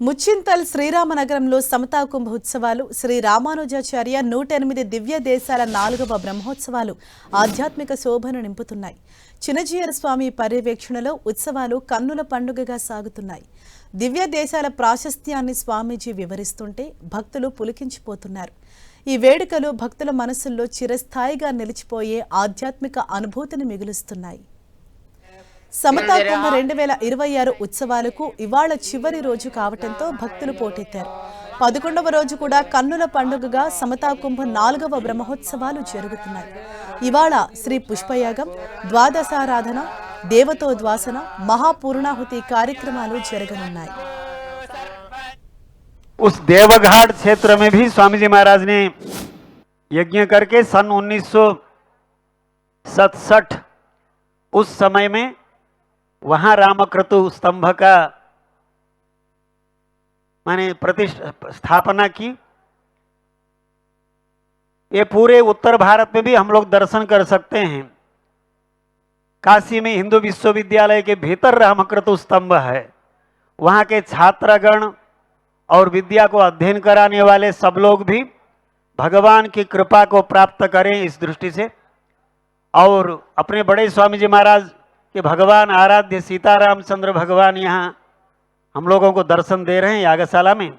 ముచ్చింతల్ శ్రీరామనగరంలో సమతా కుంభ ఉత్సవాలు, శ్రీ రామానుజాచార్య 108 దివ్య దేశాల 4వ బ్రహ్మోత్సవాలు ఆధ్యాత్మిక శోభను నింపుతున్నాయి. చినజీయర్ స్వామి పర్యవేక్షణలో ఉత్సవాలు కన్నుల పండుగగా సాగుతున్నాయి. దివ్య దేశాల ప్రాశస్త్యాన్ని స్వామీజీ వివరిస్తుంటే భక్తులు పులికించిపోతున్నారు. ఈ వేడుకలు భక్తుల మనసుల్లో చిరస్థాయిగా నిలిచిపోయే ఆధ్యాత్మిక అనుభూతిని మిగులుస్తున్నాయి. సమతా కుంభ 2026 ఉత్సవాలకు ఇవాళ చివరి రోజు కావటంతో భక్తులు పోటెత్తారు. 11వ రోజు కూడా కన్నుల పండుగగా సమతా కుంభ 4వ బ్రహ్మోత్సవాలు జరుగుతున్నాయి. ఇవాళ శ్రీ పుష్పయాగం, ద్వాదశారాధన, దేవతోద్వాసన, మహాపూర్ణాహుతి కార్యక్రమాలు జరగనున్నాయి. उस देवघाट क्षेत्र में भी स्वामी जी महाराज ने यज्ञ करके सन 1967 उस समय में वहां रामक्रतु स्तंभ का माने प्रतिष्ठापना की. ये पूरे उत्तर भारत में भी हम लोग दर्शन कर सकते हैं. काशी में हिंदू विश्वविद्यालय के भीतर रामक्रतु स्तंभ है. वहां के छात्रगण और विद्या को अध्ययन कराने वाले सब लोग भी भगवान की कृपा को प्राप्त करें इस दृष्टि से. और अपने बड़े स्वामी जी महाराज के भगवान आराध्य सीतारामचंद्र भगवान यहाँ हम लोगों को दर्शन दे रहे हैं यागशाला में.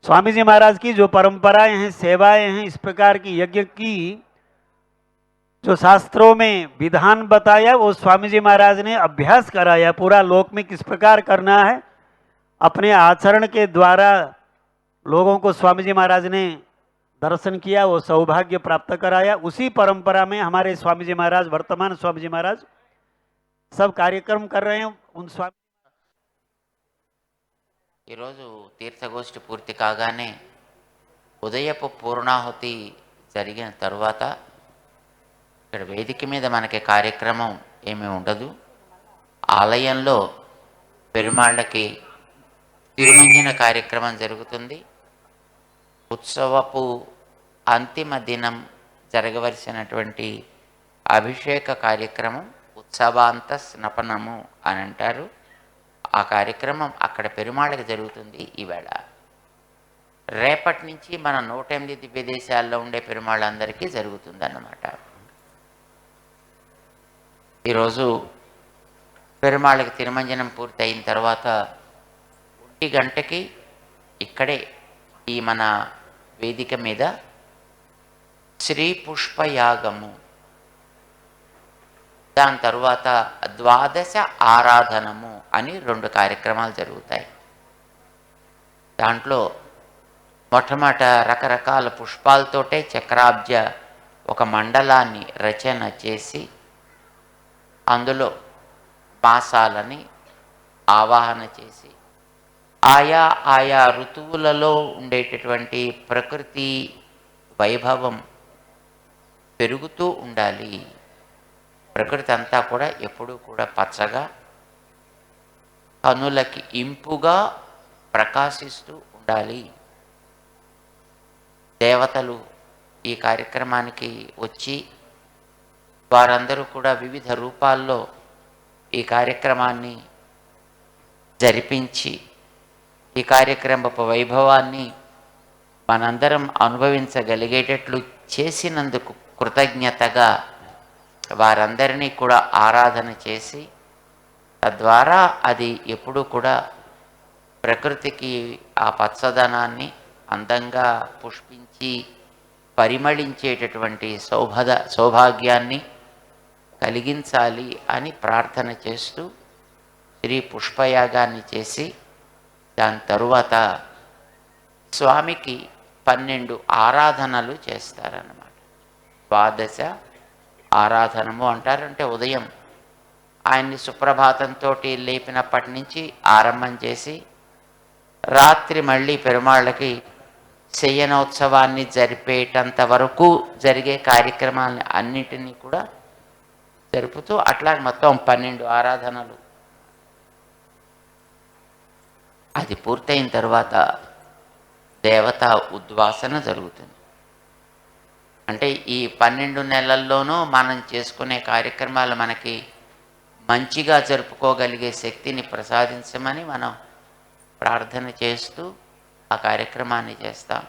स्वामी जी महाराज की जो परंपराएं हैं, सेवाएं हैं, इस प्रकार की यज्ञ की जो शास्त्रों में विधान बताया वो स्वामी जी महाराज ने अभ्यास कराया. पूरा लोक में किस प्रकार करना है अपने आचरण के द्वारा लोगों को स्वामी जी महाराज ने दर्शन किया, वो सौभाग्य प्राप्त कराया. उसी परंपरा में हमारे स्वामी जी महाराज, वर्तमान स्वामी जी महाराज सब कार्यक्रम कर रहे हैं. उन स्वामी ఈరోజు తీర్థగోష్ఠి పూర్తి కాగానే ఉదయపు పూర్ణాహుతి జరిగిన తర్వాత ఇక్కడ వేదిక మీద మనకి కార్యక్రమం ఏమీ ఉండదు. ఆలయంలో పెరుమాళ్ళకి తిరుమంజన కార్యక్రమం జరుగుతుంది. ఉత్సవపు అంతిమ దినం జరగవలసినటువంటి అభిషేక కార్యక్రమం ఉత్సవాంత స్నపనము అని అంటారు. ఆ కార్యక్రమం అక్కడ పెరుమాళ్ళకి జరుగుతుంది. ఈవేళ రేపటి నుంచి మన 108 దివ్య దేశాల్లో ఉండే పెరుమాళ్ళందరికీ జరుగుతుంది అన్నమాట. ఈరోజు పెరుమాళ్ళకి తిరుమంజనం పూర్తి అయిన తర్వాత 1 గంటకి ఇక్కడే ఈ మన వేదిక మీద శ్రీ పుష్పయాగము, దాని తర్వాత ద్వాదశ ఆరాధనము అని 2 కార్యక్రమాలు జరుగుతాయి. దాంట్లో మొట్టమొదట రకరకాల పుష్పాలతోటే చక్రాబ్జ ఒక మండలాన్ని రచన చేసి అందులో మాసాలని ఆవాహన చేసి ఆయా ఋతువులలో ఉండేటటువంటి ప్రకృతి వైభవం పెరుగుతూ ఉండాలి. ప్రకృతి అంతా కూడా ఎప్పుడూ కూడా పచ్చగా కనులకి ఇంపుగా ప్రకాశిస్తూ ఉండాలి. దేవతలు ఈ కార్యక్రమానికి వచ్చి వారందరూ కూడా వివిధ రూపాల్లో ఈ కార్యక్రమాన్ని జరిపించి ఈ కార్యక్రమపు వైభవాన్ని మనందరం అనుభవించగలిగేటట్లు చేసినందుకు కృతజ్ఞతగా వారందరినీ కూడా ఆరాధన చేసి తద్వారా అది ఎప్పుడూ కూడా ప్రకృతికి ఆ పచ్చదనాన్ని అందంగా పుష్పించి పరిమళించేటటువంటి సౌభాగ్యాన్ని కలిగించాలి అని ప్రార్థన చేస్తూ శ్రీ పుష్పయాగాన్ని చేసి దాని తరువాత స్వామికి 12 ఆరాధనలు చేస్తారన్నమాట. ద్వాదశ ఆరాధనము అంటారంటే ఉదయం ఆయన్ని సుప్రభాతంతో లేపినప్పటి నుంచి ఆరంభం చేసి రాత్రి మళ్ళీ పెరుమాళ్ళకి శయనోత్సవాన్ని జరిపేటంత వరకు జరిగే కార్యక్రమాలని అన్నిటినీ కూడా జరుపుతూ అట్లా మొత్తం 12 ఆరాధనలు. అది పూర్తయిన తర్వాత దేవతా ఉద్వాసన జరుగుతుంది. అంటే ఈ 12 నెలల్లోనూ మనం చేసుకునే కార్యక్రమాలు మనకి మంచిగా జరుపుకోగలిగే శక్తిని ప్రసాదించమని మనం ప్రార్థన చేస్తూ ఆ కార్యక్రమాన్ని చేస్తాం.